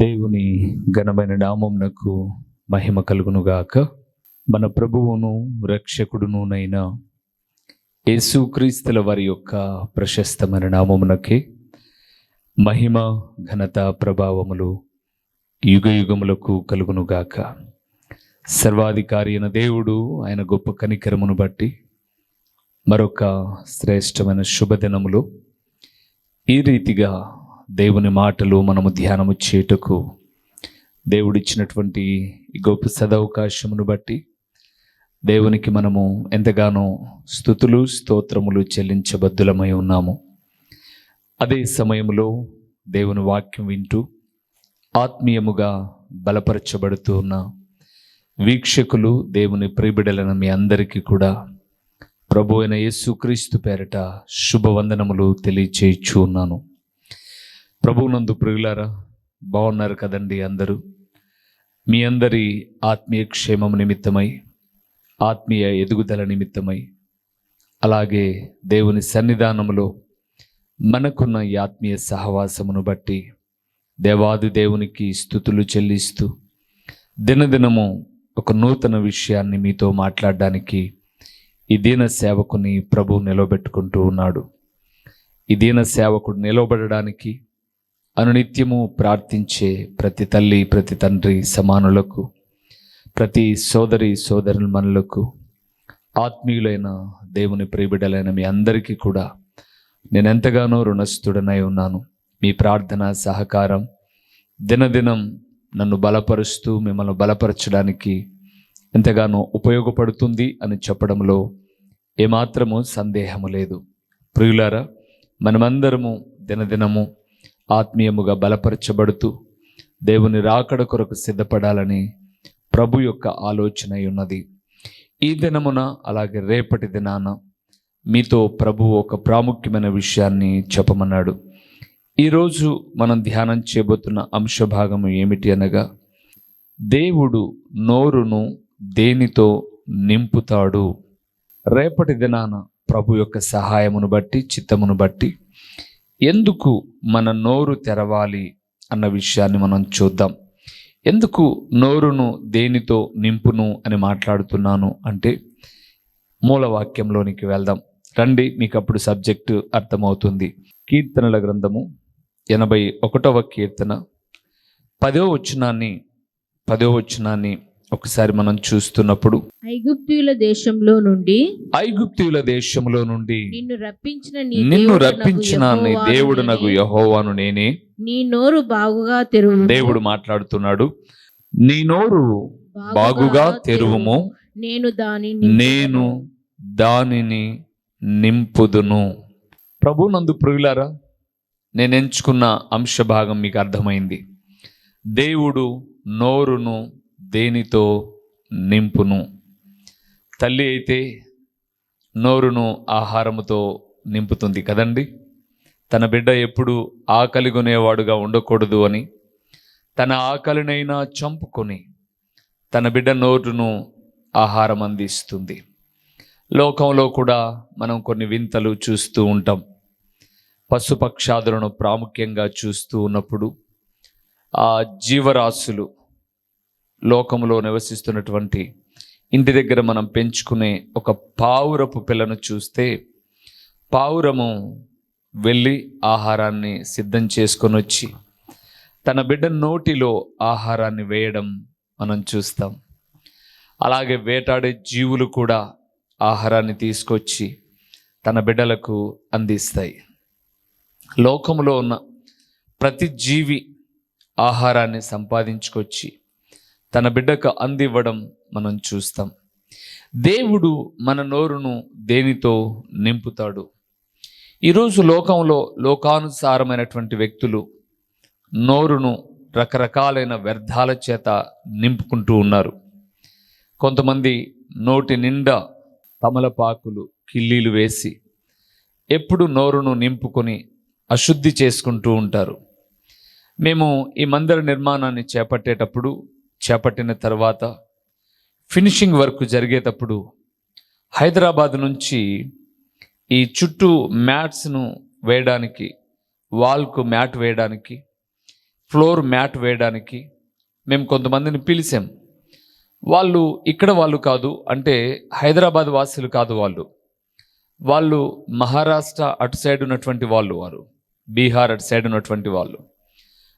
దేవుని ఘనమైన నామమునకు మహిమ కలుగునుగాక. మన ప్రభువును రక్షకుడునునైన యేసుక్రీస్తుల వారి యొక్క ప్రశస్తమైన నామమునకే మహిమ ఘనత ప్రభావములు యుగయుగములకు కలుగునుగాక. సర్వాధికారి అయిన దేవుడు ఆయన గొప్ప కనికరమును బట్టి మరొక శ్రేష్టమైన శుభదినములో ఈ రీతిగా దేవుని మాటలు మనము ధ్యానము చేయుటకు దేవుడిచ్చినటువంటి ఈ గొప్ప సదవకాశమును బట్టి దేవునికి మనము ఎంతగానో స్తుతులు స్తోత్రములు చెల్లించబద్దులమై ఉన్నాము. అదే సమయంలో దేవుని వాక్యం వింటూ ఆత్మీయముగా బలపరచబడుతూ ఉన్న వీక్షకులు, దేవుని ప్రియబిడ్డలైన మీ అందరికీ కూడా ప్రభు అయిన యేసుక్రీస్తు పేరట శుభవందనములు తెలియచేయచ్చు ఉన్నాను. ప్రభువునందు ప్రియులారా, బాగున్నారు కదండి అందరూ? మీ అందరి ఆత్మీయ క్షేమం నిమిత్తమై, ఆత్మీయ ఎదుగుదల నిమిత్తమై, అలాగే దేవుని సన్నిధానములో మనకున్న ఈ ఆత్మీయ సహవాసమును బట్టి దేవాది దేవునికి స్తుతులు చెల్లిస్తూ దినదినము ఒక నూతన విషయాన్ని మీతో మాట్లాడడానికి ఈ దీన సేవకుని ప్రభు నిలవబెట్టుకుంటూ ఉన్నాడు. ఈ దీన సేవకుడు నిలవబడడానికి అనునిత్యము ప్రార్థించే ప్రతి తల్లి, ప్రతి తండ్రి సమానులకు, ప్రతి సోదరి సోదరులమనులకు, ఆత్మీయులైన దేవుని ప్రియబిడ్డలైన మీ అందరికీ కూడా నేను ఎంతగానో రుణస్థుడనై ఉన్నాను. మీ ప్రార్థన సహకారం దినదినం నన్ను బలపరుస్తూ మిమ్మల్ని బలపరచడానికి ఎంతగానో ఉపయోగపడుతుంది అని చెప్పడంలో ఏమాత్రము సందేహము లేదు. ప్రియులారా, మనమందరము దినదినము ఆత్మీయముగా బలపరచబడుతూ దేవుని రాకడ కొరకు సిద్ధపడాలని ప్రభు యొక్క ఆలోచన ఉన్నది. ఈ దినమున అలాగే రేపటి దినాన మీతో ప్రభు ఒక ప్రాముఖ్యమైన విషయాన్ని చెప్పమన్నాడు. ఈరోజు మనం ధ్యానం చేయబోతున్న అంశభాగము ఏమిటి అనగా, దేవుడు నోరును దేనితో నింపుతాడు. రేపటి దినాన ప్రభు యొక్క సహాయమును బట్టి, చిత్తమును బట్టి ఎందుకు మన నోరు తెరవాలి అన్న విషయాన్ని మనం చూద్దాం. ఎందుకు నోరును దేనితో నింపును అని మాట్లాడుతున్నాను అంటే, మూలవాక్యంలోనికి వెళ్దాం రండి, మీకు అప్పుడు సబ్జెక్టు అర్థమవుతుంది. కీర్తనల గ్రంథము 81వ కీర్తన 10వ వచనాన్ని ఒకసారి మనం చూస్తున్నప్పుడు, ఐగుప్తీయుల దేశంలో నుండి నిన్ను రప్పించిన నీ దేవుడనగు యెహోవాను నేనే. నీ నోరు బాగుగా తెరువు. దేవుడు మాట్లాడుతున్నాడు. నీ నోరు బాగుగా తెరువుము, నేను దానిని నింపుదును. ప్రభునందు ప్రియులారా, నేను ఎంచుకున్న అంశభాగం మీకు అర్థమైంది. దేవుడు నోరును దేనితో నింపును. తల్లి అయితే నోరును ఆహారముతో నింపుతుంది కదండి. తన బిడ్డ ఎప్పుడు ఆకలిగొనేవాడుగా ఉండకూడదు అని తన ఆకలినైనా చంపుకొని తన బిడ్డ నోరును ఆహారం అందిస్తుంది. లోకంలో కూడా మనం కొన్ని వింతలు చూస్తూ ఉంటాం. పశుపక్షాదులను ప్రాముఖ్యంగా చూస్తూ ఉన్నప్పుడు ఆ జీవరాశులు, లోకంలో నివసిస్తున్నటువంటి ఇంటి దగ్గర మనం పెంచుకునే ఒక పావురపు పిల్లను చూస్తే పావురము వెళ్ళి ఆహారాన్ని సిద్ధం చేసుకొని వచ్చి తన బిడ్డ నోటిలో ఆహారాన్ని వేయడం మనం చూస్తాం. అలాగే వేటాడే జీవులు కూడా ఆహారాన్ని తీసుకొచ్చి తన బిడ్డలకు అందిస్తాయి. లోకంలో ఉన్న ప్రతి జీవి ఆహారాన్ని సంపాదించుకొచ్చి తన బిడ్డకు అందివ్వడం మనం చూస్తాం. దేవుడు మన నోరును దేనితో నింపుతాడు? ఈరోజు లోకంలో లోకానుసారమైనటువంటి వ్యక్తులు నోరును రకరకాలైన వ్యర్థాల చేత నింపుకుంటూ ఉన్నారు. కొంతమంది నోటి నిండా తమలపాకులు, కిల్లీలు వేసి ఎప్పుడు నోరును నింపుకొని అశుద్ధి చేసుకుంటూ ఉంటారు. మేము ఈ మందిర నిర్మాణాన్ని చేపట్టిన తర్వాత ఫినిషింగ్ వర్క్ జరిగేటప్పుడు హైదరాబాద్ నుంచి ఈ చుట్టూ మ్యాట్స్ను వేయడానికి, వాల్కు మ్యాట్ వేయడానికి ఫ్లోర్ మ్యాట్ వేయడానికి మేము కొంతమందిని పిలిచాం. వాళ్ళు ఇక్కడ వాళ్ళు కాదు, అంటే హైదరాబాద్ వాసులు కాదు, వాళ్ళు మహారాష్ట్ర అటు సైడ్ ఉన్నటువంటి వారు బీహార్ అటు సైడ్ ఉన్నటువంటి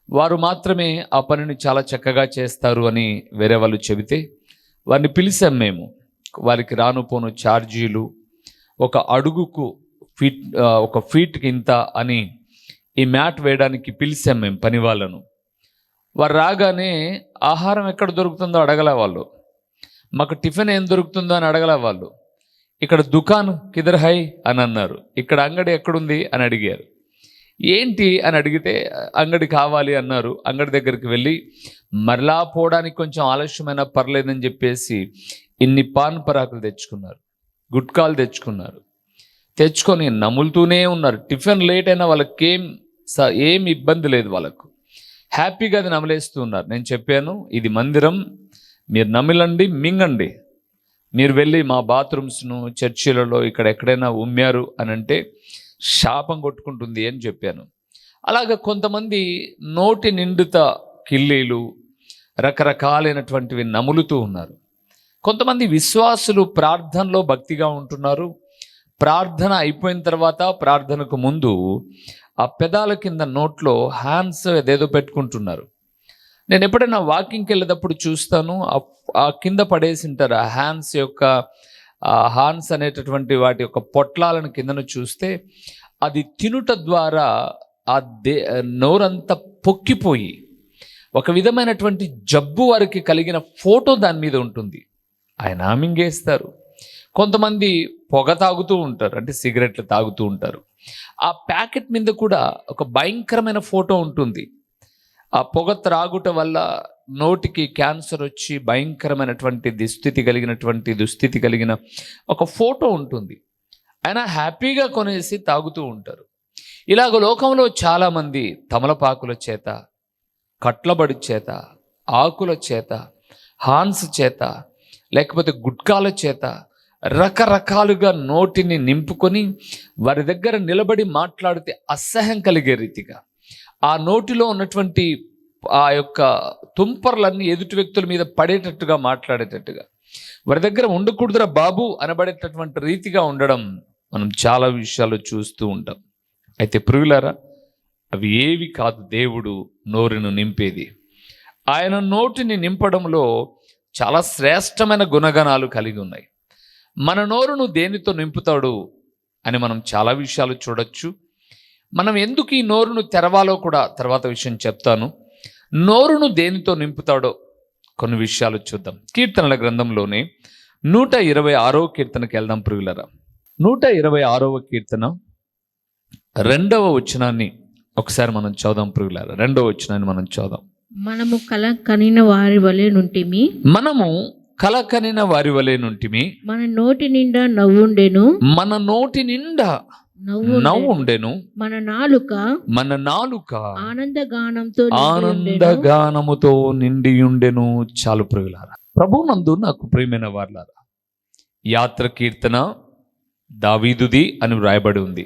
వారు మాత్రమే ఆ పనిని చాలా చక్కగా చేస్తారు అని వేరే వాళ్ళు చెబితే వారిని పిలిచాం మేము. వారికి రాను పోను ఛార్జీలు, ఒక అడుగుకు ఒక ఫీట్కి ఇంత అని ఈ మ్యాట్ వేయడానికి పిలిచాం మేము పని వాళ్ళను. వారు రాగానే ఆహారం ఎక్కడ దొరుకుతుందో అడగలే వాళ్ళు, మాకు టిఫిన్ ఏం దొరుకుతుందో అని అడగలే వాళ్ళు. ఇక్కడ దుకాన్ కిదర్ హై అని అన్నారు, ఇక్కడ అంగడి ఎక్కడుంది అని అడిగారు. ఏంటి అని అడిగితే అంగడి కావాలి అన్నారు. అంగడి దగ్గరికి వెళ్ళి మరలా పోవడానికి కొంచెం ఆలస్యమైనా పర్లేదని చెప్పేసి ఇన్ని పాన్ పరాకులు తెచ్చుకున్నారు, గుట్కాలు తెచ్చుకున్నారు. తెచ్చుకొని నములుతూనే ఉన్నారు. టిఫిన్ లేట్ అయినా వాళ్ళకి ఏం ఇబ్బంది లేదు, వాళ్ళకు హ్యాపీగా అది నమలేస్తూ ఉన్నారు. నేను చెప్పాను, ఇది మందిరం, మీరు నమిలండి, మింగండి. మీరు వెళ్ళి మా బాత్రూమ్స్ను చర్చిలలో ఇక్కడ ఎక్కడైనా ఉమ్మారు అని అంటే శాపం కొట్టుకుంటుంది అని చెప్పాను. అలాగే కొంతమంది నోటి నిండుత కిల్లీలు రకరకాలైనటువంటివి నములుతూ ఉన్నారు. కొంతమంది విశ్వాసులు ప్రార్థనలో భక్తిగా ఉంటున్నారు. ప్రార్థన అయిపోయిన తర్వాత ప్రార్థనకు ముందు ఆ పెదాల కింద నోట్లో హ్యాండ్స్ ఏదేదో పెట్టుకుంటున్నారు. నేను ఎప్పుడైనా వాకింగ్కి వెళ్ళేటప్పుడు చూస్తాను, ఆ కింద పడేసి ఉంటారు ఆ హ్యాండ్స్ యొక్క హాన్స్ అనేటటువంటి వాటి యొక్క పొట్లాలను కిందను చూస్తే అది తినుట ద్వారా ఆ నోరంతా పొక్కిపోయి ఒక విధమైనటువంటి జబ్బు వారికి కలిగిన ఫోటో దాని మీద ఉంటుంది. ఆయన మింగేస్తారు. కొంతమంది పొగ తాగుతూ ఉంటారు, అంటే సిగరెట్లు తాగుతూ ఉంటారు. ఆ ప్యాకెట్ మీద కూడా ఒక భయంకరమైన ఫోటో ఉంటుంది. ఆ పొగ త్రాగుట వల్ల నోటికి క్యాన్సర్ వచ్చి భయంకరమైనటువంటి దుస్థితి కలిగిన ఒక ఫోటో ఉంటుంది. ఆయన హ్యాపీగా కొనేసి తాగుతూ ఉంటారు. ఇలాగ లోకంలో చాలామంది తమలపాకుల చేత, కట్లబడి చేత, ఆకుల చేత, హాన్స్ చేత, లేకపోతే గుట్కాల చేత రకరకాలుగా నోటిని నింపుకొని వారి దగ్గర నిలబడి మాట్లాడితే అసహ్యం కలిగే రీతిగా ఆ నోటిలో ఉన్నటువంటి ఆ యొక్క తుంపర్లన్నీ ఎదుటి వ్యక్తుల మీద పడేటట్టుగా మాట్లాడేటట్టుగా వారి దగ్గర ఉండకూడదురా బాబు అనబడేటటువంటి రీతిగా ఉండడం మనం చాలా విషయాలు చూస్తూ ఉంటాం. అయితే ప్రియులారా, అవి ఏవి కాదు దేవుడు నోరును నింపేది. ఆయన నోటిని నింపడంలో చాలా శ్రేష్టమైన గుణగణాలు కలిగి ఉన్నాయి. మన నోరును దేనితో నింపుతాడు అని మనం చాలా విషయాలు చూడొచ్చు. మనం ఎందుకు ఈ నోరును తెరవాలో కూడా తర్వాత విషయం చెప్తాను. నోరును దేనితో నింపుతాడో కొన్ని విషయాలు చూద్దాం. కీర్తనల గ్రంథంలోనే 126వ కీర్తనకి వెళ్దాం ప్రియులరా. 126వ కీర్తన 2వ వచనాన్ని ఒకసారి మనం చదుదాం ప్రియులరా. 2వ వచనాన్ని మనం చదుదాం. మనము కల కనిన వారి వలె నుంటిమి, మన నోటి నిండా నవ్వుండెను, నవ్వుండెను, మన నాలుక ఆనందగానముతో నిండియుండెను. చాలు ప్రియులారా. ప్రభువునందు నాకు ప్రియమైన వారలారా, యాత్ర కీర్తన దావీదుది అని వ్రాయబడి ఉంది.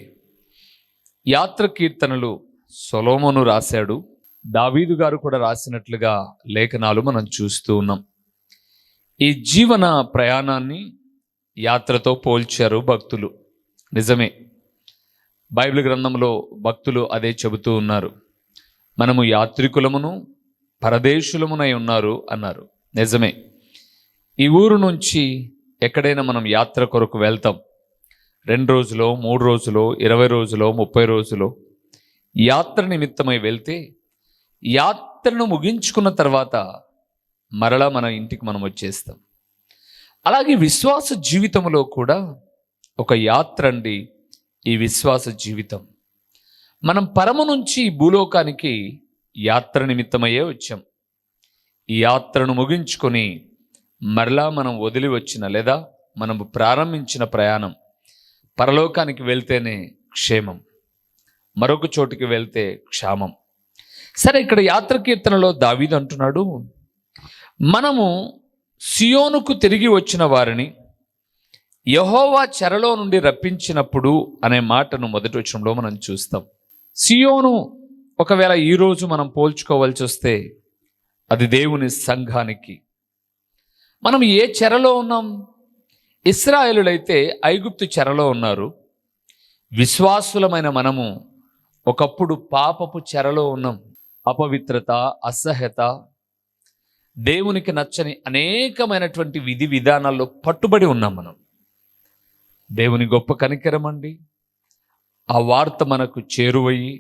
యాత్ర కీర్తనలు సొలొమోను రాశాడు, దావీదు గారు కూడా రాసినట్లుగా లేఖనాలు మనం చూస్తూ ఉన్నాం. ఈ జీవన ప్రయాణాన్ని యాత్రతో పోల్చారు భక్తులు. నిజమే, బైబిల్ గ్రంథంలో భక్తులు అదే చెబుతూ ఉన్నారు. మనము యాత్రికులమును పరదేశులమునై ఉన్నారు అన్నారు. నిజమే, ఈ ఊరు నుంచి ఎక్కడైనా మనం యాత్ర కొరకు వెళ్తాం. 2 రోజులో, 3 రోజులో, 20 రోజులో, 30 రోజులో యాత్ర నిమిత్తమై వెళ్తే యాత్రను ముగించుకున్న తర్వాత మరలా మన ఇంటికి మనం వచ్చేస్తాం. అలాగే విశ్వాస జీవితంలో కూడా ఒక యాత్ర అండి ఈ విశ్వాస జీవితం. మనం పరము నుంచి ఈ భూలోకానికి యాత్ర నిమిత్తమయ్యే వచ్చాం. ఈ యాత్రను ముగించుకొని మరలా మనం వదిలి వచ్చిన లేదా మనం ప్రారంభించిన ప్రయాణం పరలోకానికి వెళ్తేనే క్షేమం, మరొక చోటుకి వెళ్తే క్షామం. సరే, ఇక్కడ యాత్ర కీర్తనలో దావీదు అంటున్నాడు, మనము సియోనుకు తిరిగి వచ్చిన వారిని యెహోవా చెరలో నుండి రప్పించినప్పుడు అనే మాటను మొదటి వచనంలో మనం చూస్తాం. సియోను ఒకవేళ ఈరోజు మనం పోల్చుకోవాల్సి వస్తే అది దేవుని సంఘానికి. మనం ఏ చెరలో ఉన్నాం? ఇశ్రాయేలులైతే ఐగుప్తు చెరలో ఉన్నారు. విశ్వాసులమైన మనము ఒకప్పుడు పాపపు చెరలో ఉన్నాం. అపవిత్రత, అసహ్యత, దేవునికి నచ్చని అనేకమైనటువంటి విధి విధానాల్లో పట్టుబడి ఉన్నాం మనం. దేవుని గొప్ప కనికరం అండి, ఆ వార్త మనకు చేరువయ్యి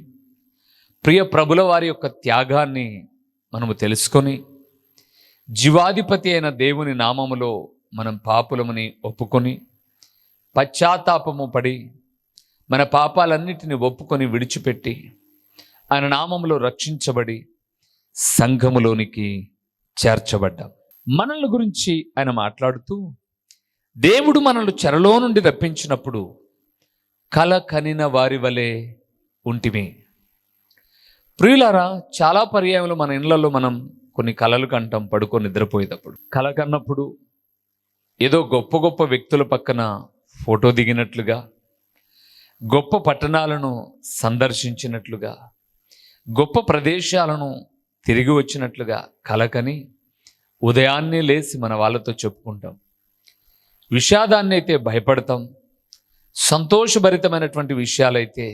ప్రియ ప్రభుల వారి యొక్క త్యాగాన్ని మనము తెలుసుకొని జీవాధిపతి అయిన దేవుని నామములో మనం పాపులమని ఒప్పుకొని పశ్చాత్తాపము పడి మన పాపాలన్నిటిని ఒప్పుకొని విడిచిపెట్టి ఆయన నామములో రక్షించబడి సంఘములోనికి చేర్చబడ్డాం. మనల్ని గురించి ఆయన మాట్లాడుతూ దేవుడు మనల్ని చెరలో నుండి రప్పించినప్పుడు కల కనిన వారి వలె ఉంటిమి. ప్రియులారా, చాలా పర్యాయములు మన ఇళ్లలో మనం కొన్ని కలలు కంటాం పడుకొని నిద్రపోయేటప్పుడు. కల కన్నప్పుడు ఏదో గొప్ప గొప్ప వ్యక్తుల పక్కన ఫోటో దిగినట్లుగా, గొప్ప పట్టణాలను సందర్శించినట్లుగా, గొప్ప ప్రదేశాలను తిరిగి వచ్చినట్లుగా కలకని ఉదయాన్నే లేచి మన వాళ్ళతో చెప్పుకుంటాం. విషాదాన్ని అయితే భయపడతాం. సంతోషభరితమైనటువంటి విషయాలైతే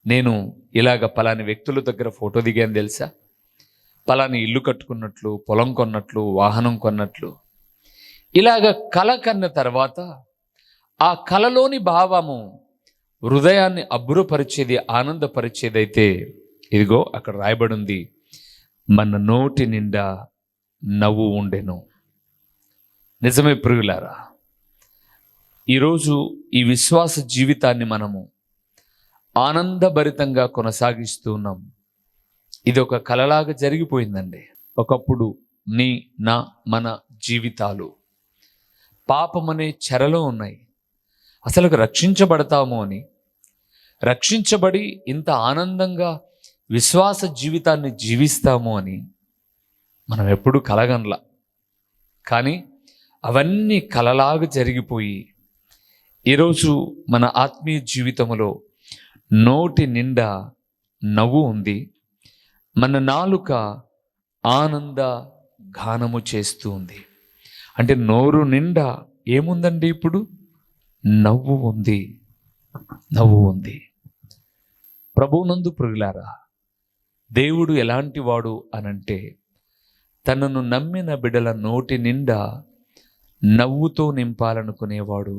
నేను ఇలాగ పలాని వ్యక్తుల దగ్గర ఫోటో దిగాను తెలుసా, పలాని ఇల్లు కట్టుకున్నట్లు, పొలం కొన్నట్లు, వాహనం కొన్నట్లు, ఇలాగ కల కన్న తర్వాత ఆ కలలోని భావము హృదయాన్ని అబ్బురపరిచేది, ఆనందపరిచేదైతే ఇదిగో అక్కడ రాయబడి ఉంది, మన నోటి నిండా నవ్వు ఉండెను. నిజమే ప్రియులారా, ఈరోజు ఈ విశ్వాస జీవితాన్ని మనము ఆనందభరితంగా కొనసాగిస్తూ ఉన్నాం. ఇది ఒక కలలాగా జరిగిపోయిందండి. ఒకప్పుడు మన జీవితాలు పాపమనే చెరలో ఉన్నాయి. అసలు రక్షించబడతాము అని, రక్షించబడి ఇంత ఆనందంగా విశ్వాస జీవితాన్ని జీవిస్తాము అని మనం ఎప్పుడు కలగనలా. కానీ అవన్నీ కలలాగా జరిగిపోయి ఈరోజు మన ఆత్మీయ జీవితంలో నోటి నిండా నవ్వు ఉంది. మన నాలుక ఆనంద గానము చేస్తూ ఉంది. అంటే నోరు నిండా ఏముందండి? ఇప్పుడు నవ్వు ఉంది, నవ్వు ఉంది. ప్రభువునందు ప్రియులారా, దేవుడు ఎలాంటి వాడు అనంటే తనను నమ్మిన బిడ్డల నోటి నిండా నవ్వుతో నింపాలనుకునేవాడు,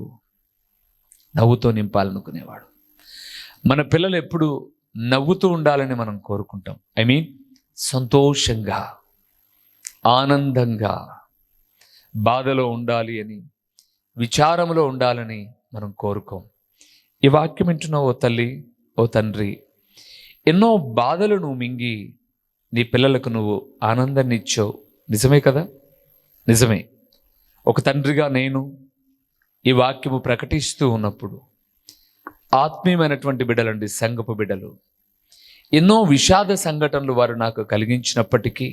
నవ్వుతో నింపాలనుకునేవాడు. మన పిల్లలు ఎప్పుడు నవ్వుతూ ఉండాలని మనం కోరుకుంటాం. సంతోషంగా, ఆనందంగా, బాధలో ఉండాలి అని, విచారంలో ఉండాలని మనం కోరుకోం. ఈ వాక్యం వింటున్న ఓ తల్లి, ఓ తండ్రి, ఎన్నో బాధలు నువ్వు మింగి నీ పిల్లలకు నువ్వు ఆనందాన్ని ఇచ్చావు. నిజమే కదా? నిజమే. ఒక తండ్రిగా నేను ఈ వాక్యము ప్రకటిస్తూ ఉన్నప్పుడు ఆత్మీయమైనటువంటి బిడ్డలండి, సంఘపు బిడ్డలు, ఎన్నో విషాద సంఘటనలు వారు నాకు కలిగించినప్పటికీ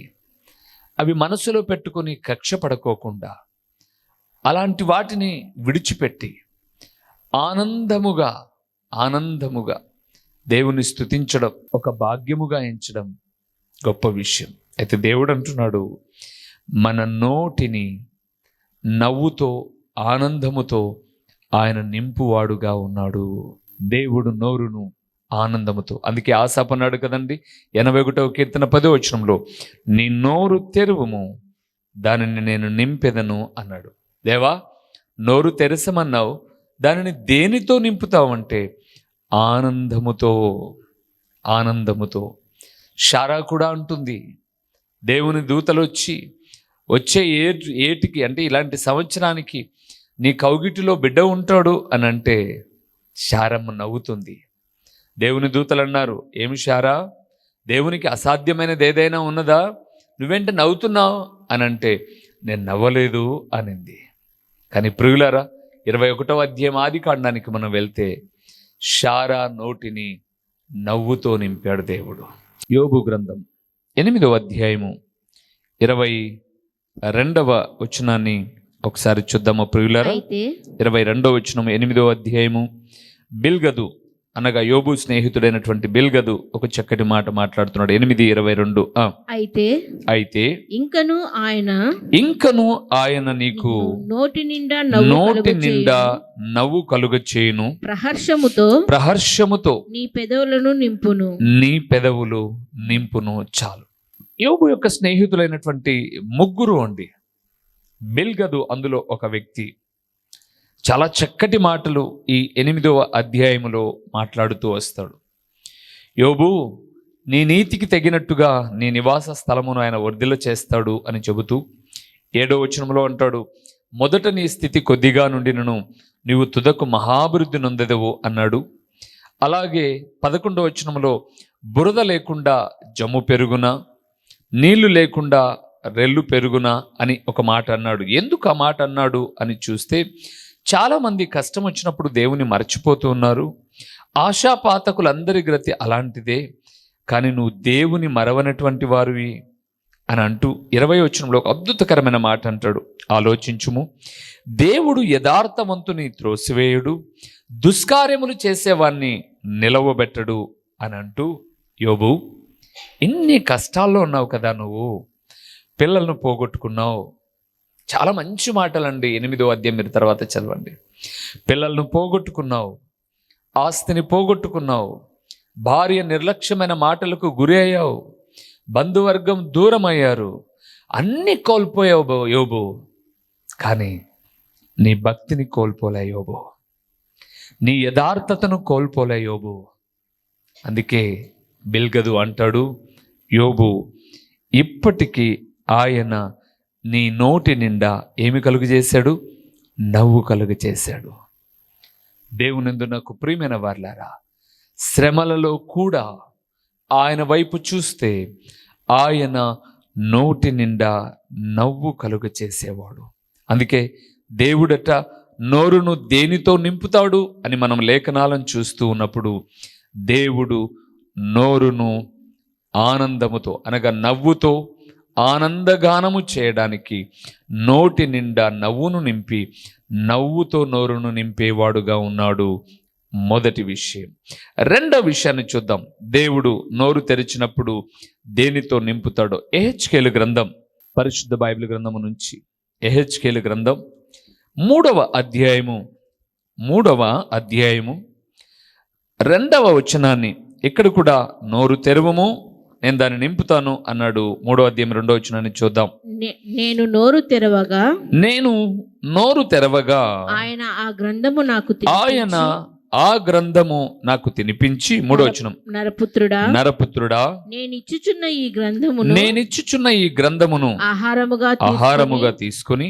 అవి మనసులో పెట్టుకొని కక్ష పడుకోకుండా అలాంటి వాటిని విడిచిపెట్టి ఆనందముగా దేవుని స్తుతించడం ఒక భాగ్యముగా ఎంచడం గొప్ప విషయం. అయితే దేవుడు అంటున్నాడు, మన నోటిని నవ్వుతో, ఆనందముతో ఆయన నింపువాడుగా ఉన్నాడు. దేవుడు నోరును ఆనందముతో, అందుకే ఆశాపు అన్నాడు కదండి 81వ కీర్తన 10వ వచనంలో, నీ నోరు తెరువుము, దానిని నేను నింపెదను అన్నాడు. దేవా, నోరు తెరసమన్నావు, దానిని దేనితో నింపుతావంటే ఆనందముతో. ఆనందముతో. శారా కూడా అంటుంది, దేవుని దూతలు వచ్చే ఏటికి అంటే ఇలాంటి సంవత్సరానికి నీ కౌగిటిలో బిడ్డ ఉంటాడు అని అంటే శారమ్మ నవ్వుతుంది. దేవుని దూతలు అన్నారు, ఏమి శారా, దేవునికి అసాధ్యమైనది ఏదైనా ఉన్నదా, నువ్వేంట నవ్వుతున్నావు అని అంటే నేను నవ్వలేదు అనింది. కానీ ప్రియులారా, 21వ అధ్యాయం ఆదికాండానికి మనం వెళ్తే శారా నోటిని నవ్వుతో నింపాడు దేవుడు. యోబు గ్రంథం 8వ అధ్యాయము 22వ వచనాన్ని ఒకసారి చూద్దామా ప్రియులారా? 22వ వచనం 8వ అధ్యాయము. బిల్గదు అనగా యోబు స్నేహితుడైనటువంటి బిల్గదు ఒక చక్కటి మాట మాట్లాడుతున్నాడు. 8:22. అయితే ఇంకను ఆయన నీకు నోటి నిండా నవ్వు కలుగ చేయును, ప్రహర్షముతో నీ పెదవులను నింపును. చాలు. యోబు యొక్క స్నేహితులైనటువంటి ముగ్గురు అండి. బిల్గదు అందులో ఒక వ్యక్తి. చాలా చక్కటి మాటలు ఈ 8వ అధ్యాయములో మాట్లాడుతూ వస్తాడు. యోబు, నీ నీతికి తగినట్టుగా నీ నివాస స్థలమును ఆయన వర్ధిల్ల చేస్తాడు అని చెబుతూ 7వ వచనంలో అంటాడు, మొదట నీ స్థితి కొద్దిగా నుండినను నీవు తుదకు మహాభివృద్ధి నొందెదవు అన్నాడు. అలాగే 11వ వచనంలో బురద లేకుండా జమ్ము పెరుగునా, నీళ్లు లేకుండా రెల్లు పెరుగునా అని ఒక మాట అన్నాడు. ఎందుకు ఆ మాట అన్నాడు అని చూస్తే, చాలామంది కష్టం వచ్చినప్పుడు దేవుని మర్చిపోతూ ఉన్నారు. ఆశాపాతకులందరి గతి అలాంటిదే. కానీ నువ్వు దేవుని మరవనటువంటి వారివి అని అంటూ 20వ వచనంలో ఒక అద్భుతకరమైన మాట అంటాడు. ఆలోచించుము, దేవుడు యథార్థవంతుని త్రోసివేయుడు, దుష్కార్యములు చేసేవాన్ని నిలవబెట్టడు అని అంటూ, యోబు, ఇన్ని కష్టాల్లో ఉన్నావు కదా, నువ్వు పిల్లలను పోగొట్టుకున్నావు. చాలా మంచి మాటలండి. 8వ అధ్యాయం మీరు తర్వాత చదవండి. పిల్లలను పోగొట్టుకున్నావు, ఆస్తిని పోగొట్టుకున్నావు, భార్య నిర్లక్ష్యమైన మాటలకు గురి అయ్యావు, బంధువర్గం దూరం అయ్యారు, అన్నీ కోల్పోయావు యోబు. కానీ నీ భక్తిని కోల్పోలే యోబు, నీ యథార్థతను కోల్పోలే యోబు. అందుకే బిల్గదు అంటాడు, యోబు, ఇప్పటికీ ఆయన నీ నోటి నిండా ఏమి కలుగు చేశాడు? నవ్వు కలుగు చేశాడు. దేవునందు నాకు ప్రియమైన వారలారా, శ్రమలలో కూడా ఆయన వైపు చూస్తే ఆయన నోటి నిండా నవ్వు కలుగ చేసేవాడు. అందుకే దేవుడట నోరును దేనితో నింపుతాడు అని మనం లేఖనాలను చూస్తూ ఉన్నప్పుడు, దేవుడు నోరును ఆనందముతో అనగా నవ్వుతో ఆనందగానము చేయడానికి నోటి నిండా నవ్వును నింపి నవ్వుతో నోరును నింపేవాడుగా ఉన్నాడు. మొదటి విషయం. రెండవ విషయాన్ని చూద్దాం. దేవుడు నోరు తెరిచినప్పుడు దేనితో నింపుతాడో. ఎహెచ్కేలు గ్రంథం, పరిశుద్ధ బైబిల్ గ్రంథము నుంచి ఎహెచ్కేలు గ్రంథం 3వ అధ్యాయము 2వ వచనాన్ని ఇక్కడ కూడా నోరు తెరవము, నేను దాన్ని నింపుతాను అన్నాడు. 3వ అధ్యాయం 2వ వచనాన్ని చూద్దాం. నేను నోరు తెరవగా ఆయన ఆ గ్రంథము నాకు తినిపించి 3వ వచనం, నరపుత్రుడా నేనిచ్చుచున్న ఈ గ్రంథమును ఆహారముగా తీసుకుని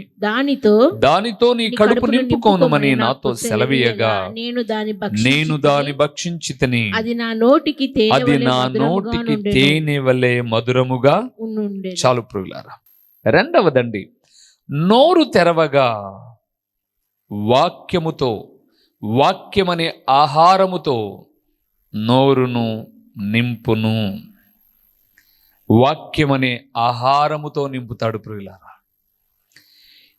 దానితో నీ కడుపు నింపుకోనుమని నాతో సెలవీయగా నేను దాని భక్షించితిని, అది నా నోటికి తేనె వలె మధురముగా. చాలు ప్రియులారా. రెండవదండి, నోరు తెరవగా వాక్యమనే ఆహారముతో నోరును నింపును. వాక్యమనే ఆహారముతో నింపుతాడు ప్రియులారా.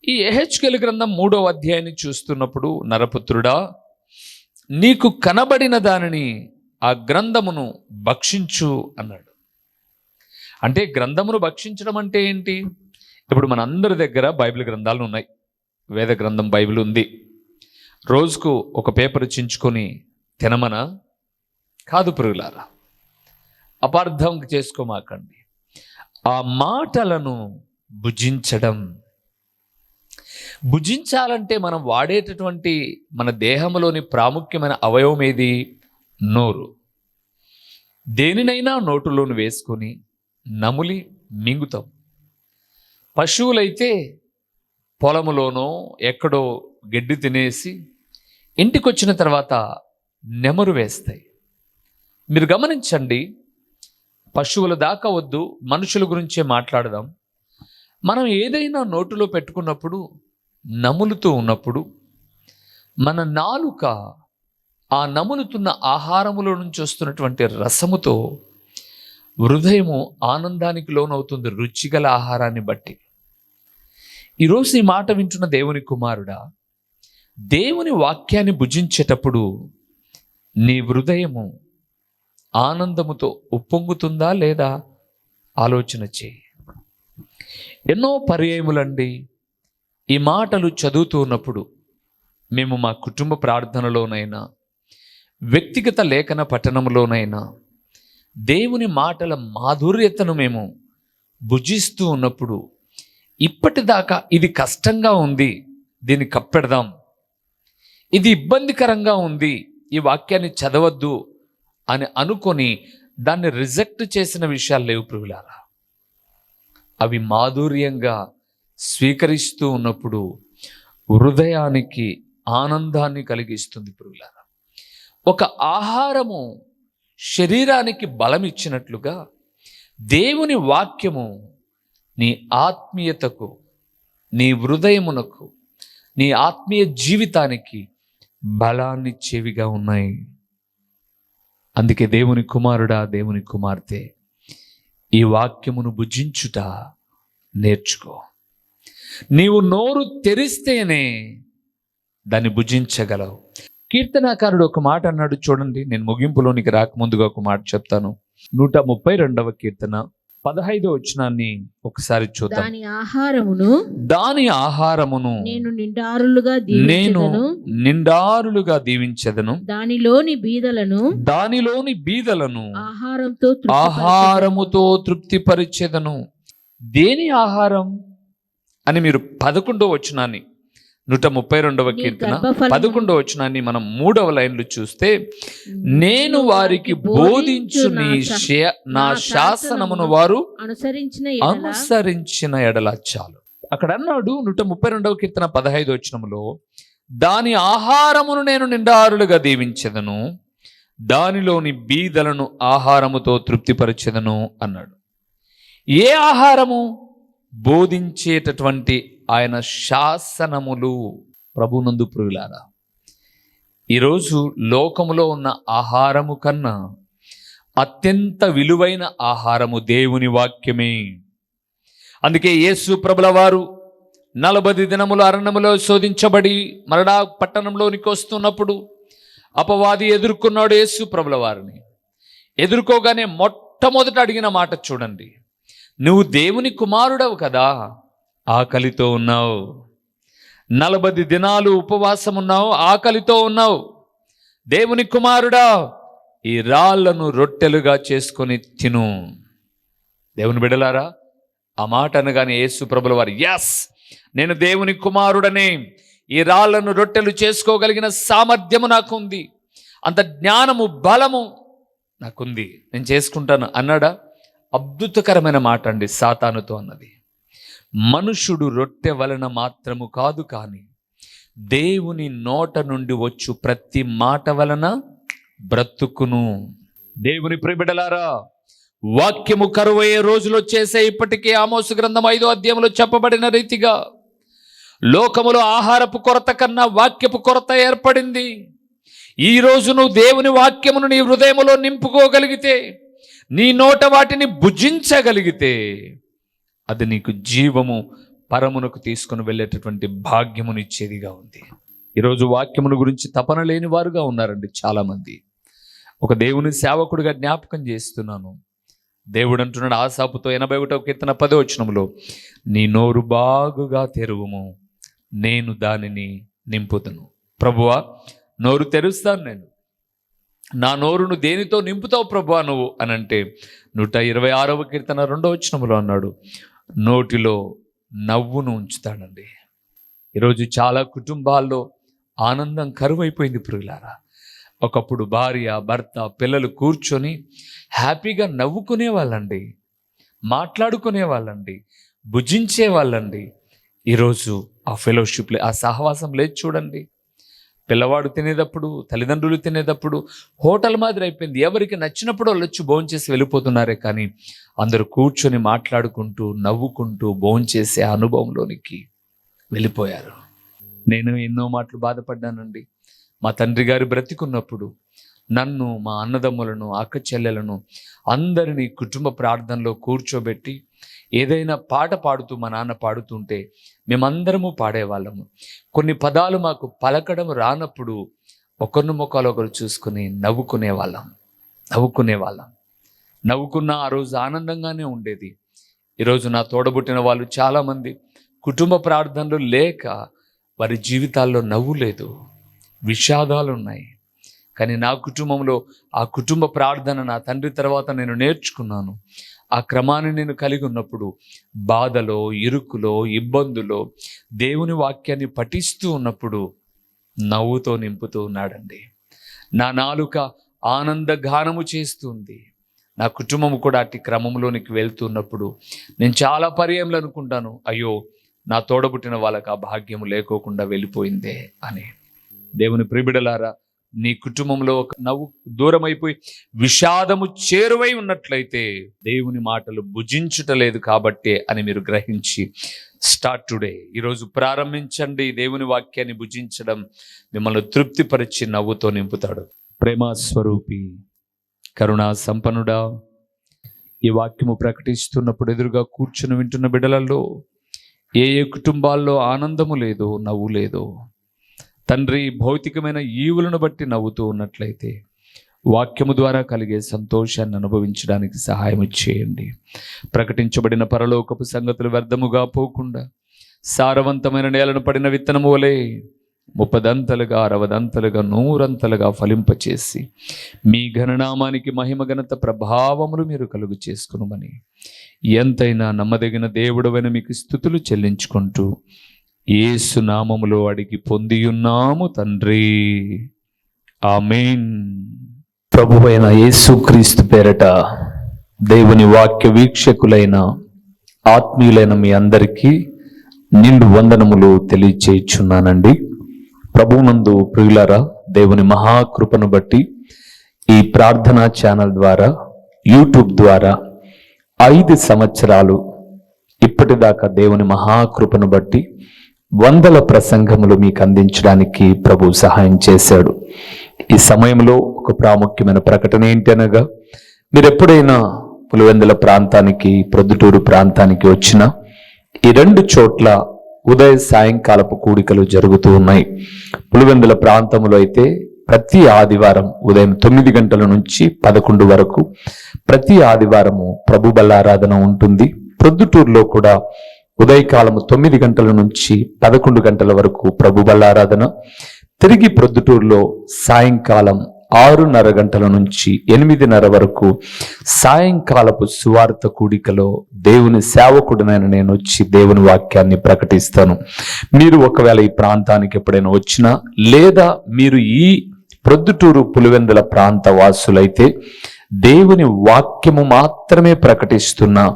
ఈ ఎహెచ్కేలు గ్రంథం 3వ అధ్యాయాన్ని చూస్తున్నప్పుడు, నరపుత్రుడా నీకు కనబడిన దానిని ఆ గ్రంథమును భక్షించు అన్నాడు. అంటే గ్రంథమును భక్షించడం అంటే ఏంటి? ఇప్పుడు మన అందరి దగ్గర బైబిల్ గ్రంథాలు ఉన్నాయి. వేద గ్రంథం బైబిల్ ఉంది. రోజుకు ఒక పేపర్ చించుకొని తినమనా? కాదు ప్రియులారా, అపార్థం చేసుకోమాకండి. ఆ మాటలను భుజించాలంటే మనం వాడేటటువంటి మన దేహంలోని ప్రాముఖ్యమైన అవయవం ఏది? నోరు. దేనినైనా నోటులోని వేసుకొని నములి మింగుతాం. పశువులైతే పొలములోనో ఎక్కడో గడ్డి తినేసి ఇంటికి వచ్చిన తర్వాత నెమరు వేస్తాయి. మీరు గమనించండి, పశువుల దాకా వద్దు, మనుషుల గురించే మాట్లాడదాం. మనం ఏదైనా నోటులో పెట్టుకున్నప్పుడు, నములుతూ ఉన్నప్పుడు మన నాలుక ఆ నములుతున్న ఆహారములో నుంచి వస్తున్నటువంటి రసముతో హృదయము ఆనందానికి లోనవుతుంది, రుచిగల ఆహారాన్ని బట్టి. ఈరోజు ఈ మాట వింటున్న దేవుని కుమారుడా, దేవుని వాక్యాన్ని భుజించేటప్పుడు నీ హృదయము ఆనందముతో ఉప్పొంగుతుందా లేదా ఆలోచన చేయి. ఎన్నో పర్యాయములండి ఈ మాటలు చదువుతూ ఉన్నప్పుడు మేము మా కుటుంబ ప్రార్థనలోనైనా వ్యక్తిగత లేఖన పఠనంలోనైనా దేవుని మాటల మాధుర్యతను మేము భుజిస్తూ ఉన్నప్పుడు ఇప్పటిదాకా ఇది కష్టంగా ఉంది, దీన్ని కప్పెడదాం, ఇది ఇబ్బందికరంగా ఉంది, ఈ వాక్యాన్ని చదవద్దు అని అనుకొని దాన్ని రిజెక్ట్ చేసిన విషయాలు లేవు ప్రియులారా. అవి మాధుర్యంగా స్వీకరిస్తూ ఉన్నప్పుడు హృదయానికి ఆనందాన్ని కలిగిస్తుంది ప్రియులారా. ఒక ఆహారము శరీరానికి బలం ఇచ్చినట్లుగా దేవుని వాక్యము నీ ఆత్మీయతకు, నీ హృదయమునకు, నీ ఆత్మీయ జీవితానికి బలాన్నిచ్చేవిగా ఉన్నాయి. అందుకే దేవుని కుమారుడా, దేవుని కుమార్తె, ఈ వాక్యమును భుజించుట నేర్చుకో. నీవు నోరు తెరిస్తేనే దాన్ని భుజించగలవు. కీర్తనాకారుడు ఒక మాట అన్నాడు చూడండి. నేను ముగింపులోనికి రాకముందుగా ఒక మాట చెప్తాను. 132వ కీర్తన 15వ వచనాన్ని ఒకసారి చూద్దాం. దాని ఆహారమును నేను నిండారులుగా దీవించెదను, దానిలోని బీదలను ఆహారముతో తృప్తిపరిచెదను. దేని ఆహారం అని మీరు 11వ వచనాన్ని 132వ కీర్తన 11వ వచనాన్ని మనం 3వ లైన్లు చూస్తే, నేను వారికి బోధించు నా శాసనమును వారు అనుసరించిన ఎడల చాలు. అక్కడ అన్నాడు 132వ కీర్తన 15వ వచనములో, దాని ఆహారమును నేను నిండారులుగా దీవించెదను, దానిలోని బీదలను ఆహారముతో తృప్తిపరిచెదను అన్నాడు. ఏ ఆహారము? బోధించేటటువంటి ఆయన శాసనములు. ప్రభునందు ప్రియులారా, ఈరోజు లోకములో ఉన్న ఆహారము కన్నా అత్యంత విలువైన ఆహారము దేవుని వాక్యమే. అందుకే యేసు ప్రభుల వారు 40 దినములు అరణ్యములో శోధించబడి మరడా పట్టణంలోనికి వస్తున్నప్పుడు అపవాది ఎదుర్కొన్నాడు యేసు ప్రభుల వారిని. ఎదుర్కోగానే మొట్టమొదట అడిగిన మాట చూడండి, నువ్వు దేవుని కుమారుడవు కదా, ఆకలితో ఉన్నావు, 40 దినాలు ఉపవాసం ఉన్నావు, ఆకలితో ఉన్నావు, దేవుని కుమారుడా, ఈ రాళ్లను రొట్టెలుగా చేసుకొని తిను. దేవుని బిడ్డలారా, ఆ మాట అనగానే యేసు ప్రభుల వారు, ఎస్, నేను దేవుని కుమారుడనే, ఈ రాళ్లను రొట్టెలు చేసుకోగలిగిన సామర్థ్యము నాకుంది, అంత జ్ఞానము బలము నాకుంది, నేను చేసుకుంటాను అన్నాడా? అద్భుతకరమైన మాట అండి సాతానుతో అన్నది. మనుషుడు రొట్టె వలన మాత్రము కాదు, కానీ దేవుని నోట నుండి వచ్చు ప్రతి మాట వలన బ్రతుకును. దేవుని ప్రియబిడ్డలారా, వాక్యము కరువయ్యే రోజులు వచ్చేసే. ఇప్పటికే ఆమోసు గ్రంథం 5వ అధ్యాయంలో చెప్పబడిన రీతిగా లోకములో ఆహారపు కొరత కన్నా వాక్యపు కొరత ఏర్పడింది. ఈ రోజు నువ్వు దేవుని వాక్యమును నీ హృదయములో నింపుకోగలిగితే, నీ నోట వాటిని భుజించగలిగితే, అది నీకు జీవము పరమునకు తీసుకుని వెళ్ళేటటువంటి భాగ్యమునిచ్చేదిగా ఉంది. ఈరోజు వాక్యమును గురించి తపన లేని వారుగా ఉన్నారండి చాలామంది. ఒక దేవుని సేవకుడిగా జ్ఞాపకం చేస్తున్నాను. దేవుడు అంటున్నాడు ఆసాపుతో 81వ కీర్తన 10వ వచనములో, నీ నోరు బాగుగా తెరువుము, నేను దానిని నింపుదును. ప్రభువా, నోరు తెరుస్తాను నేను, నా నోరును దేనితో నింపుతావు ప్రభువా నువ్వు అని అంటే 126వ కీర్తన 2వ వచనములో అన్నాడు, నోటిలో నవ్వును ఉంచుతాడండి. ఈరోజు చాలా కుటుంబాల్లో ఆనందం కరువైపోయింది ప్రియులారా. ఒకప్పుడు భార్య, భర్త, పిల్లలు కూర్చొని హ్యాపీగా నవ్వుకునే వాళ్ళండి, మాట్లాడుకునే వాళ్ళండి, భుజించే వాళ్ళండి. ఈరోజు ఆ ఫెలోషిప్, ఆ సహవాసం లేదు చూడండి. పిల్లవాడు తినేటప్పుడు, తల్లిదండ్రులు తినేటప్పుడు హోటల్ మాదిరి అయిపోయింది. ఎవరికి నచ్చినప్పుడు వాళ్ళు వచ్చి భోంచేసి వెళ్ళిపోతున్నారే, కానీ అందరూ కూర్చొని మాట్లాడుకుంటూ నవ్వుకుంటూ భోంచేసే అనుభవంలోనికి వెళ్ళిపోయారు. నేను ఎన్నో మాటలు బాధపడ్డానండి. మా తండ్రి గారు బ్రతికున్నప్పుడు నన్ను, మా అన్నదమ్ములను, అక్క చెల్లెలను అందరినీ కుటుంబ ప్రార్థనలో కూర్చోబెట్టి ఏదైనా పాట పాడుతూ మా నాన్న పాడుతుంటే మేమందరము పాడేవాళ్ళము. కొన్ని పదాలు మాకు పలకడం రానప్పుడు ఒకరిని ముఖాలు ఒకరు చూసుకుని నవ్వుకునే వాళ్ళం. నవ్వుకున్న ఆ రోజు ఆనందంగానే ఉండేది. ఈరోజు నా తోడబుట్టిన వాళ్ళు చాలామంది కుటుంబ ప్రార్థనలు లేక వారి జీవితాల్లో నవ్వు లేదు, విషాదాలు ఉన్నాయి. కానీ నా కుటుంబంలో ఆ కుటుంబ ప్రార్థన నా తండ్రి తర్వాత నేను నేర్చుకున్నాను. ఆ క్రమాన్ని నేను కలిగి ఉన్నప్పుడు బాధలో, ఇరుకులో, ఇబ్బందులో దేవుని వాక్యాన్ని పఠిస్తూ ఉన్నప్పుడు నవ్వుతో నింపుతూ ఉన్నాడండి. నా నాలుక ఆనంద గానము చేస్తుంది. నా కుటుంబం కూడా అట్టి క్రమంలోనికి వెళ్తున్నప్పుడు నేను చాలా పర్యాయములు అనుకుంటాను, అయ్యో నా తోడబుట్టిన వాళ్ళకి ఆ భాగ్యం లేకోకుండా వెళ్ళిపోయిందే అని. దేవుని ప్రియబిడలారా, నీ కుటుంబంలో ఒక నవ్వు దూరం అయిపోయి విషాదము చేరువై ఉన్నట్లయితే దేవుని మాటలు భుజించుటలేదు కాబట్టే అని మీరు గ్రహించి స్టార్ట్ టుడే, ఈరోజు ప్రారంభించండి. దేవుని వాక్యాన్ని భుజించడం మిమ్మల్ని తృప్తిపరిచి నవ్వుతో నింపుతాడు. ప్రేమ స్వరూపి, కరుణా సంపన్నుడా, ఈ వాక్యము ప్రకటిస్తున్నప్పుడు ఎదురుగా కూర్చుని వింటున్న బిడ్డలలో ఏ కుటుంబాల్లో ఆనందము లేదో, నవ్వు లేదో, తండ్రి భౌతికమైన ఈవులను బట్టి నవ్వుతూ ఉన్నట్లయితే వాక్యము ద్వారా కలిగే సంతోషాన్ని అనుభవించడానికి సహాయం చేయండి. ప్రకటించబడిన పరలోకపు సంగతులు వ్యర్థముగా పోకుండా సారవంతమైన నేలను పడిన విత్తనము వలె 30దంతలుగా 60దంతలుగా 100ంతలుగా ఫలింపచేసి మీ ఘననామానికి మహిమ ఘనత ప్రభావములు మీరు కలుగు చేసుకునుమని ఎంతైనా నమ్మదగిన దేవుడవైన మీకు స్తుతులు చెల్లించుకుంటూ యేసు నామములో అడిగి పొందియున్నాము తండ్రి, ఆమేన్. ప్రభువైన యేసుక్రీస్తు పేరట దేవుని వాక్య వీక్షకులైన ఆత్మీయులైన మీ అందరికీ నిండు వందనములు తెలియచేయుచున్నానండి. ప్రభువునందు ప్రియులారా, దేవుని మహాకృపను బట్టి ఈ ప్రార్థనా ఛానల్ ద్వారా, యూట్యూబ్ ద్వారా 5 సంవత్సరాలు ఇప్పటిదాకా దేవుని మహాకృపను బట్టి 100 ప్రసంగములు మీకు అందించడానికి ప్రభు సహాయం చేశాడు. ఈ సమయంలో ఒక ప్రాముఖ్యమైన ప్రకటన ఏంటి అనగా, మీరు ఎప్పుడైనా పులివెందుల ప్రాంతానికి, ప్రొద్దుటూరు ప్రాంతానికి వచ్చినా ఈ 2 చోట్ల ఉదయ సాయంకాలపు కూడికలు జరుగుతూ ఉన్నాయి. పులివెందుల ప్రాంతంలో అయితే ప్రతి ఆదివారం ఉదయం 9 గంటల నుంచి 11 వరకు ప్రతి ఆదివారము ప్రభు బల్లారాధన ఉంటుంది. ప్రొద్దుటూరులో కూడా ఉదయకాలము 9 గంటల నుంచి 11 గంటల వరకు ప్రభు బల్లారాధన. తిరిగి ప్రొద్దుటూరులో సాయంకాలం 6:30 గంటల నుంచి 8:30 వరకు సాయంకాలపు సువార్త కూడికలో దేవుని సేవకుడినైన నేను వచ్చి దేవుని వాక్యాన్ని ప్రకటిస్తాను. మీరు ఒకవేళ ఈ ప్రాంతానికి ఎప్పుడైనా వచ్చినా, లేదా మీరు ఈ ప్రొద్దుటూరు పులివెందుల ప్రాంత వాసులైతే దేవుని వాక్యము మాత్రమే ప్రకటిస్తున్న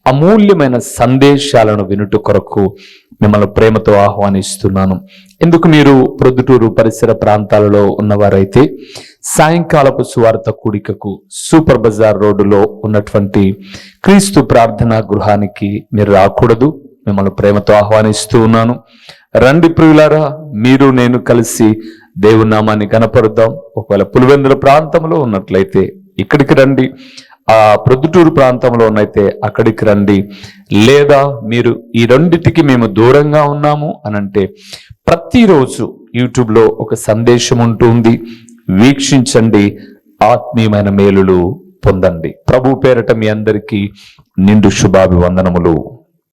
అమూల్యమైన సందేశాలను వినుట కొరకు మిమ్మల్ని ప్రేమతో ఆహ్వానిస్తున్నాను. ఎందుకు మీరు ప్రొద్దుటూరు పరిసర ప్రాంతాలలో ఉన్నవారైతే సాయంకాలపు సువార్త కూడికకు సూపర్ బజార్ రోడ్డులో ఉన్నటువంటి క్రీస్తు ప్రార్థనా గృహానికి మీరు రాకూడదు. మిమ్మల్ని ప్రేమతో ఆహ్వానిస్తూ ఉన్నాను. రండి ప్రియులారా, మీరు నేను కలిసి దేవుని నామాన్ని కనపరుద్దాం. ఒకవేళ పులివెందుల ప్రాంతంలో ఉన్నట్లయితే ఇక్కడికి రండి, ఆ ప్రొద్దుటూరు ప్రాంతంలో ఉన్నైతే అక్కడికి రండి. లేదా మీరు ఈ రెండిటికి మేము దూరంగా ఉన్నాము అనంటే ప్రతిరోజు యూట్యూబ్లో ఒక సందేశం ఉంటుంది, వీక్షించండి, ఆత్మీయమైన మేలులు పొందండి. ప్రభు పేరట మీ అందరికీ నిండు శుభాభివందనములు.